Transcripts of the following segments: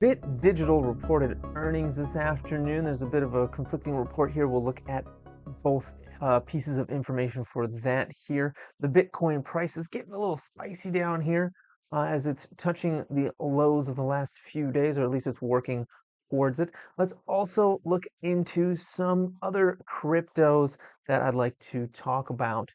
Bit Digital reported earnings this afternoon. There's a bit of a conflicting report here. We'll look at both pieces of information for that here. The Bitcoin price is getting a little spicy down here as it's touching the lows of the last few days, or at least it's working towards it. Let's also look into some other cryptos that I'd like to talk about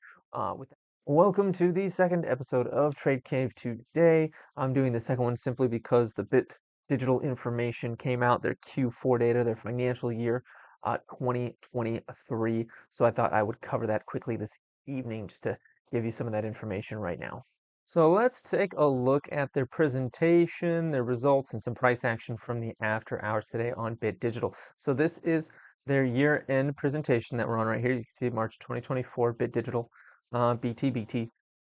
with that. Welcome to the second episode of Trade Cave today. I'm doing the second one simply because the Bit Digital information came out, their Q4 data, their financial year 2023. So I thought I would cover that quickly this evening just to give you some of that information right now. So let's take a look at their presentation, their results, and some price action from the after hours today on Bit Digital. So this is their year-end presentation that we're on right here. You can see March 2024, Bit Digital, BTBT.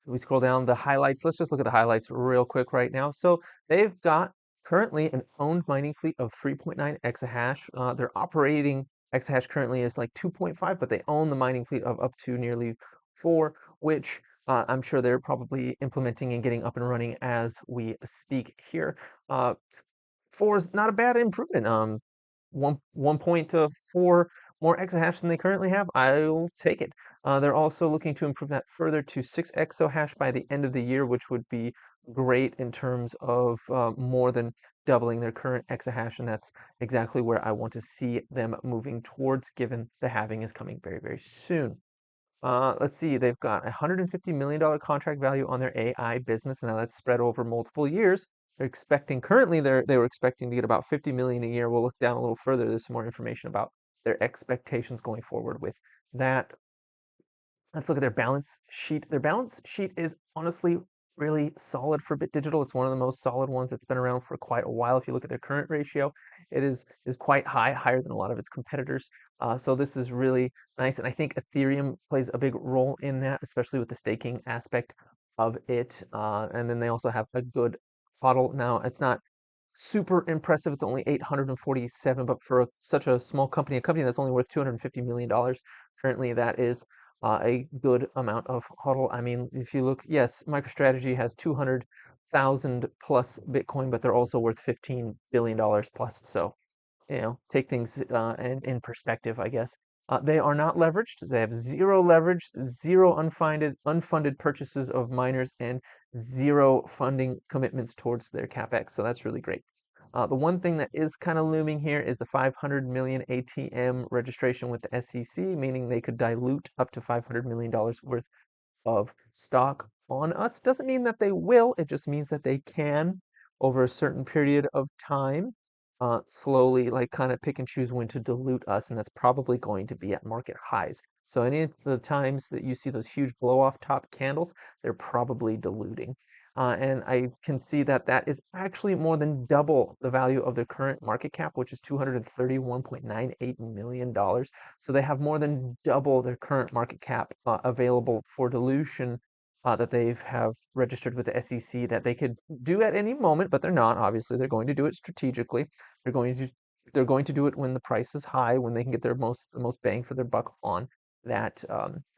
We scroll down the highlights. Let's just look at the highlights real quick right now. So they've got currently an owned mining fleet of 3.9 exahash. Their operating exahash currently is like 2.5, but they own the mining fleet of up to nearly 4, which I'm sure they're probably implementing and getting up and running as we speak here. 4 is not a bad improvement. 1.4 more exahash than they currently have. I'll take it. They're also looking to improve that further to 6 exahash by the end of the year, which would be great in terms of more than doubling their current exahash, and that's exactly where I want to see them moving towards, given the halving is coming very, very soon. Let's see, they've got a $150 million contract value on their AI business, and now that's spread over multiple years. They're expecting currently they were expecting to get about 50 million a year. We'll look down a little further. There's some more information about their expectations going forward with that. Let's look at their balance sheet. Their balance sheet is honestly really solid for Bit Digital. It's one of the most solid ones that's been around for quite a while. If you look at their current ratio, it is quite high, higher than a lot of its competitors. So this is really nice, and I think Ethereum plays a big role in that, especially with the staking aspect of it. And then they also have a good HODL. Now, it's not super impressive. It's only 847, but for such a small company, a company that's only worth $250 million, currently that is a good amount of HODL. I mean, if you look, yes, MicroStrategy has 200,000 plus Bitcoin, but they're also worth $15 billion plus. So, take things in perspective, I guess. They are not leveraged. They have zero leverage, zero unfunded purchases of miners, and zero funding commitments towards their capex. So that's really great. The one thing that is kind of looming here is the 500 million ATM registration with the SEC, meaning they could dilute up to $500 million worth of stock on us. Doesn't mean that they will, it just means that they can over a certain period of time slowly like kind of pick and choose when to dilute us, and that's probably going to be at market highs. So any of the times that you see those huge blow off top candles, they're probably diluting. And I can see that that is actually more than double the value of their current market cap, which is $231.98 million. So they have more than double their current market cap available for dilution that they have registered with the SEC that they could do at any moment, but they're not. Obviously, they're going to do it strategically. They're going to they're going to do it when the price is high, when they can get the most bang for their buck on that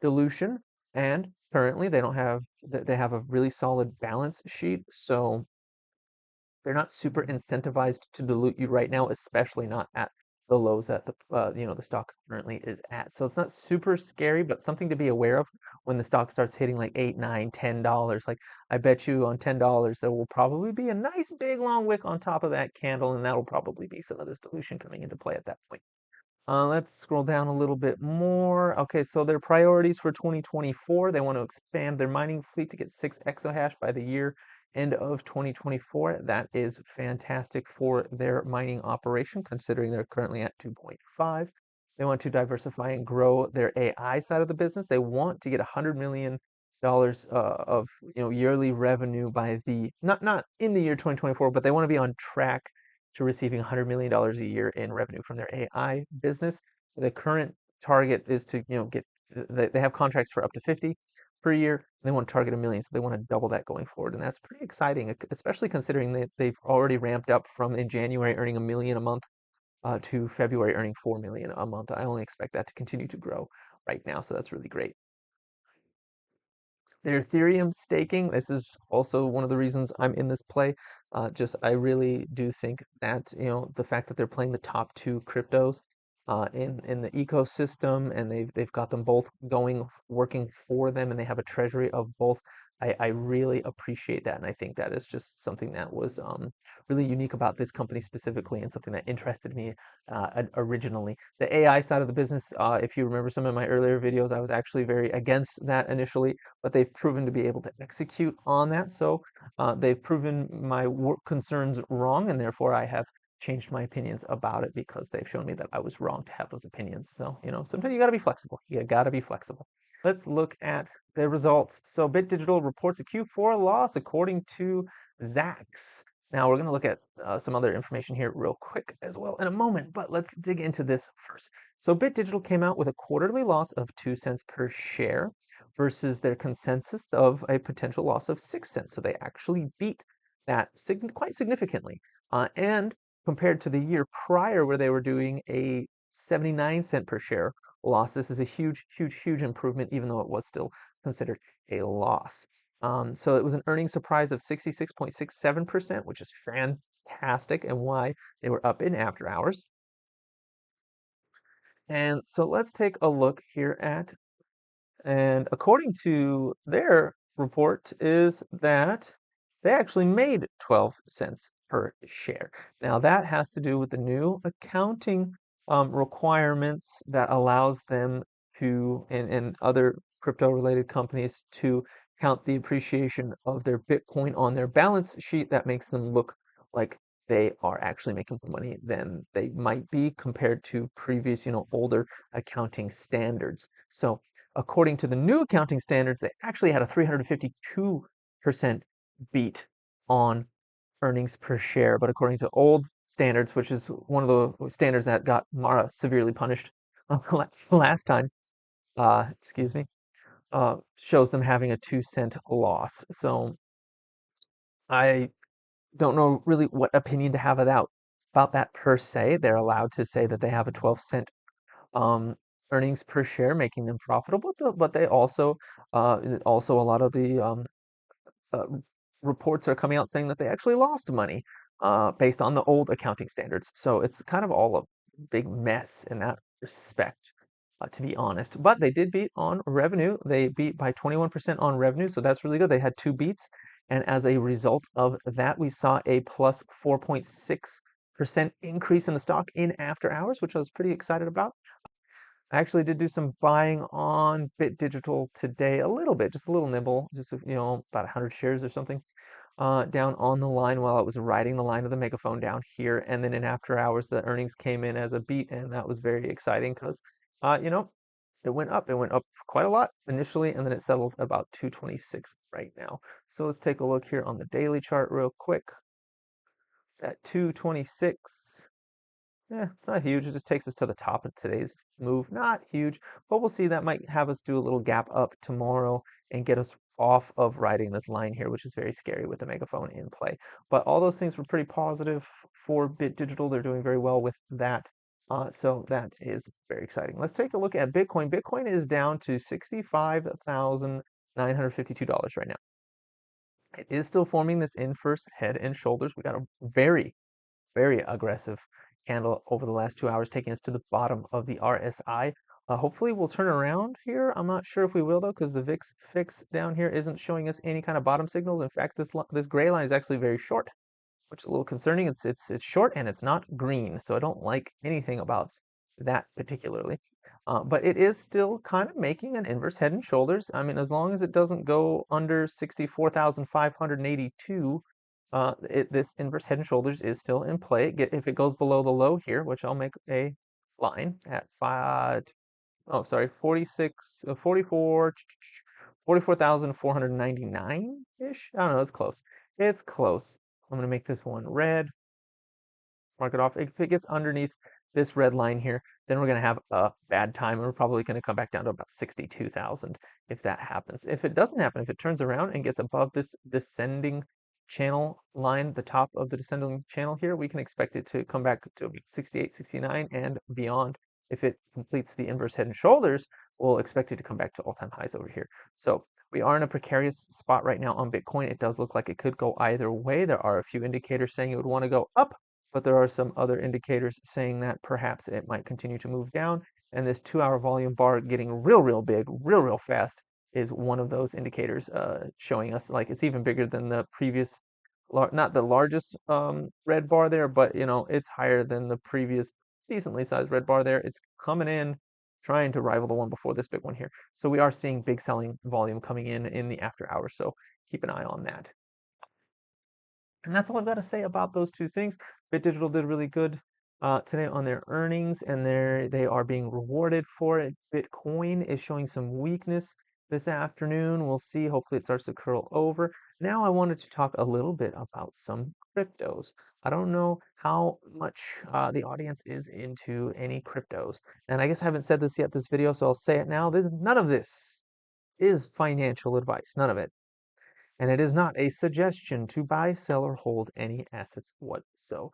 dilution. And currently, they have a really solid balance sheet, so they're not super incentivized to dilute you right now, especially not at the lows that the stock currently is at. So it's not super scary, but something to be aware of when the stock starts hitting like 8, 9, $10. Like I bet you on $10 there will probably be a nice big long wick on top of that candle, and that'll probably be some of this dilution coming into play at that point. Let's scroll down a little bit more. Okay, so their priorities for 2024, they want to expand their mining fleet to get 6 exahash by the year end of 2024. That is fantastic for their mining operation, considering they're currently at 2.5. They want to diversify and grow their AI side of the business. They want to get $100 million of yearly revenue by the not in the year 2024, but they want to be on track to receiving $100 million a year in revenue from their AI business. The current target is to, get, they have contracts for up to 50 per year. And they want to target a million, so they want to double that going forward. And that's pretty exciting, especially considering that they've already ramped up from in January earning a million a month to February earning 4 million a month. I only expect that to continue to grow right now, so that's really great. Their Ethereum staking, this is also one of the reasons I'm in this play. Just I really do think that, the fact that they're playing the top two cryptos in the ecosystem, and they've got them both going, working for them, and they have a treasury of both. I really appreciate that, and I think that is just something that was really unique about this company specifically, and something that interested me originally. The AI side of the business, if you remember some of my earlier videos, I was actually very against that initially, but they've proven to be able to execute on that. So they've proven my concerns wrong, and therefore I have changed my opinions about it because they've shown me that I was wrong to have those opinions. So, sometimes you got to be flexible. You got to be flexible. Let's look at the results. So Bit Digital reports a Q4 loss according to Zacks. Now we're going to look at some other information here real quick as well in a moment, but let's dig into this first. So Bit Digital came out with a quarterly loss of 2 cents per share versus their consensus of a potential loss of 6 cents. So they actually beat that quite significantly. And compared to the year prior where they were doing a 79-cent per share loss, this is a huge, huge, huge improvement, even though it was still considered a loss. So it was an earnings surprise of 66.67%, which is fantastic, and why they were up in after hours. And so let's take a look here at, and according to their report, is that they actually made 12 cents per share. Now that has to do with the new accounting requirements that allows them to, and other crypto related companies, to count the appreciation of their Bitcoin on their balance sheet. That makes them look like they are actually making more money than they might be compared to previous, older accounting standards. So according to the new accounting standards, they actually had a 352% beat on earnings per share. But according to old standards, which is one of the standards that got Mara severely punished last time, excuse me, shows them having a 2-cent loss. So I don't know really what opinion to have about that per se. They're allowed to say that they have a 12-cent um, earnings per share, making them profitable, but they also a lot of the uh, reports are coming out saying that they actually lost money based on the old accounting standards. So it's kind of all a big mess in that respect, to be honest. But they did beat on revenue. They beat by 21% on revenue, so that's really good. They had two beats, and as a result of that, we saw a plus 4.6% increase in the stock in after hours, which I was pretty excited about. I actually did do some buying on Bit Digital today, a little bit, just a little nibble, just about 100 shares or something, down on the line while I was riding the line of the megaphone down here. And then in after hours, the earnings came in as a beat, and that was very exciting because, it went up. It went up quite a lot initially, and then it settled about 226 right now. So let's take a look here on the daily chart real quick. At 226. Yeah, it's not huge. It just takes us to the top of today's move. Not huge, but we'll see. That might have us do a little gap up tomorrow and get us off of riding this line here, which is very scary with the megaphone in play. But all those things were pretty positive for Bit Digital. They're doing very well with that. So that is very exciting. Let's take a look at Bitcoin. Bitcoin is down to $65,952 right now. It is still forming this inverse head and shoulders. We got a very, very aggressive candle over the last 2 hours, taking us to the bottom of the RSI. Hopefully we'll turn around here. I'm not sure if we will though, because the VIX fix down here isn't showing us any kind of bottom signals. In fact, this gray line is actually very short, which is a little concerning. It's short and it's not green, so I don't like anything about that particularly. But it is still kind of making an inverse head and shoulders. I mean, as long as it doesn't go under 64,582, this inverse head and shoulders is still in play. If it goes below the low here, which I'll make a line at 46, 44, 44,499-ish. I don't know, it's close. It's close. I'm gonna make this one red, mark it off. If it gets underneath this red line here, then we're going to have a bad time, and we're probably going to come back down to about 62,000 if that happens. If it doesn't happen, if it turns around and gets above this descending channel line, the top of the descending channel here, we can expect it to come back to 68, 69 and beyond. If it completes the inverse head and shoulders, we'll expect it to come back to all-time highs over here. So We are in a precarious spot right now on Bitcoin. It does look like it could go either way. There are a few indicators saying it would want to go up, but there are some other indicators saying that perhaps it might continue to move down. And this 2 hour volume bar getting real big, real fast is one of those indicators showing us like it's even bigger than the previous, not the largest red bar there, but it's higher than the previous decently sized red bar there. It's coming in, trying to rival the one before this big one here. So we are seeing big selling volume coming in the after hours. So keep an eye on that. And that's all I've got to say about those two things. Bit Digital did really good today on their earnings, and they are being rewarded for it. Bitcoin is showing some weakness this afternoon. We'll see. Hopefully, it starts to curl over. Now, I wanted to talk a little bit about some cryptos. I don't know how much the audience is into any cryptos, and I guess I haven't said this yet this video, so I'll say it now. None of this is financial advice. None of it. And it is not a suggestion to buy, sell, or hold any assets whatsoever.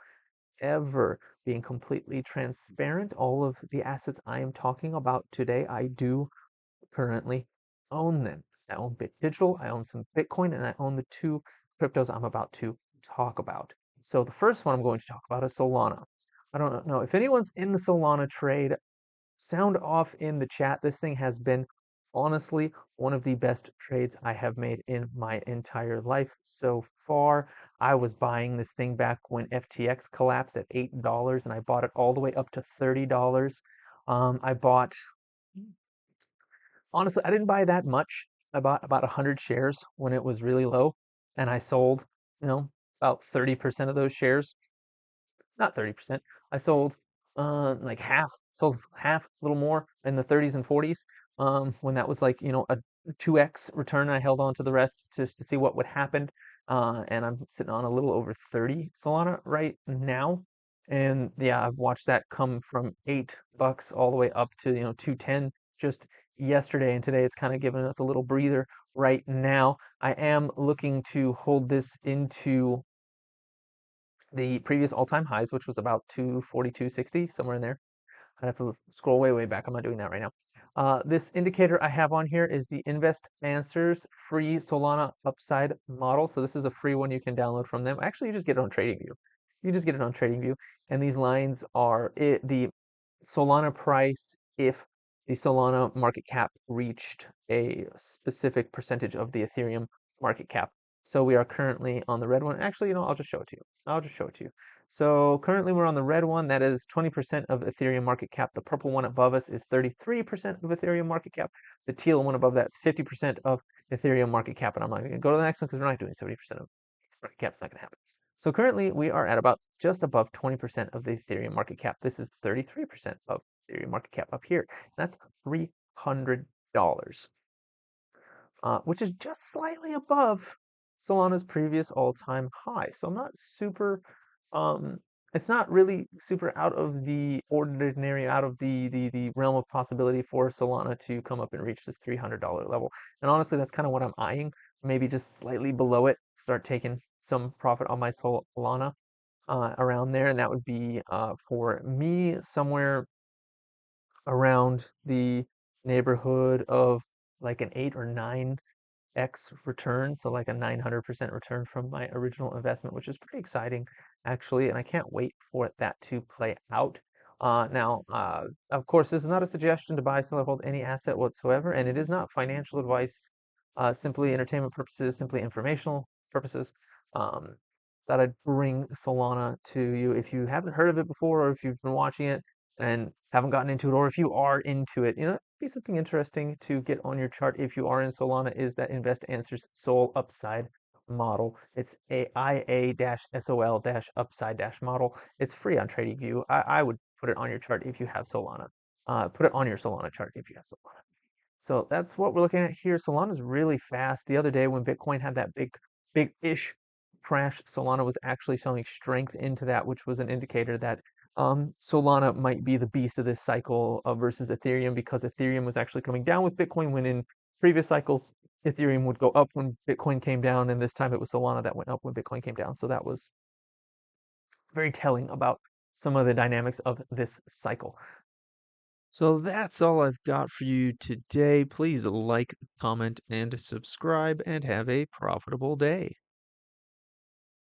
Being completely transparent, all of the assets I am talking about today, I do currently own them. I own Bit Digital, I own some Bitcoin, and I own the two cryptos I'm about to talk about. So the first one I'm going to talk about is Solana. I don't know if anyone's in the Solana trade. Sound off in the chat. This thing has been honestly one of the best trades I have made in my entire life so far. I was buying this thing back when FTX collapsed at $8 and I bought it all the way up to $30. I bought, honestly, I didn't buy that much. I bought about 100 shares when it was really low and I sold, you know, about 30% of those shares, not 30%. I sold like half, sold half, a little more in the 30s and 40s. When that was like, a 2x return, I held on to the rest just to see what would happen. And I'm sitting on a little over 30 Solana right now. And yeah, I've watched that come from $8 all the way up to, 210 just yesterday. And today it's kind of giving us a little breather right now. I am looking to hold this into the previous all-time highs, which was about 242.60, somewhere in there. I have to scroll way back. I'm not doing that right now. This indicator I have on here is the Invest Answers free Solana upside model. So this is a free one you can download from them. Actually, you just get it on TradingView. You just get it on TradingView, and these lines are the Solana price if the Solana market cap reached a specific percentage of the Ethereum market cap. So we are currently on the red one. Actually, I'll just show it to you. I'll just show it to you. So currently we're on the red one. That is 20% of Ethereum market cap. The purple one above us is 33% of Ethereum market cap. The teal one above that is 50% of Ethereum market cap. And I'm not going to go to the next one because we're not doing 70% of market cap. It's not going to happen. So currently we are at about just above 20% of the Ethereum market cap. This is 33% of Ethereum market cap up here. That's $300, which is just slightly above Solana's previous all-time high. So I'm not super, um, it's not really super out of the ordinary, out of the realm of possibility for Solana to come up and reach this $300 level. And honestly, that's kind of what I'm eyeing. Maybe just slightly below it, start taking some profit on my Solana around there. And that would be for me somewhere around the neighborhood of like an 8 or 9x return, so like a 900% return from my original investment, which is pretty exciting actually, and I can't wait for that to play out. Now, of course, this is not a suggestion to buy, sell, or hold any asset whatsoever, and it is not financial advice, simply entertainment purposes, simply informational purposes. Um, Thought I'd bring Solana to you. If you haven't heard of it before, or if you've been watching it and haven't gotten into it, or if you are into it, it'd be something interesting to get on your chart if you are in Solana, is that Invest Answers Sol Upside model. It's a IA-SOL- upside model. It's free on TradingView. I would put it on your chart if you have Solana. Put it on your Solana chart if you have Solana. So that's what we're looking at here. Solana's really fast. The other day when Bitcoin had that big-ish crash, Solana was actually showing strength into that, which was an indicator that Solana might be the beast of this cycle versus Ethereum, because Ethereum was actually coming down with Bitcoin when in previous cycles Ethereum would go up when Bitcoin came down, and this time it was Solana that went up when Bitcoin came down. So that was very telling about some of the dynamics of this cycle. So that's all I've got for you today. Please like, comment, and subscribe, and have a profitable day.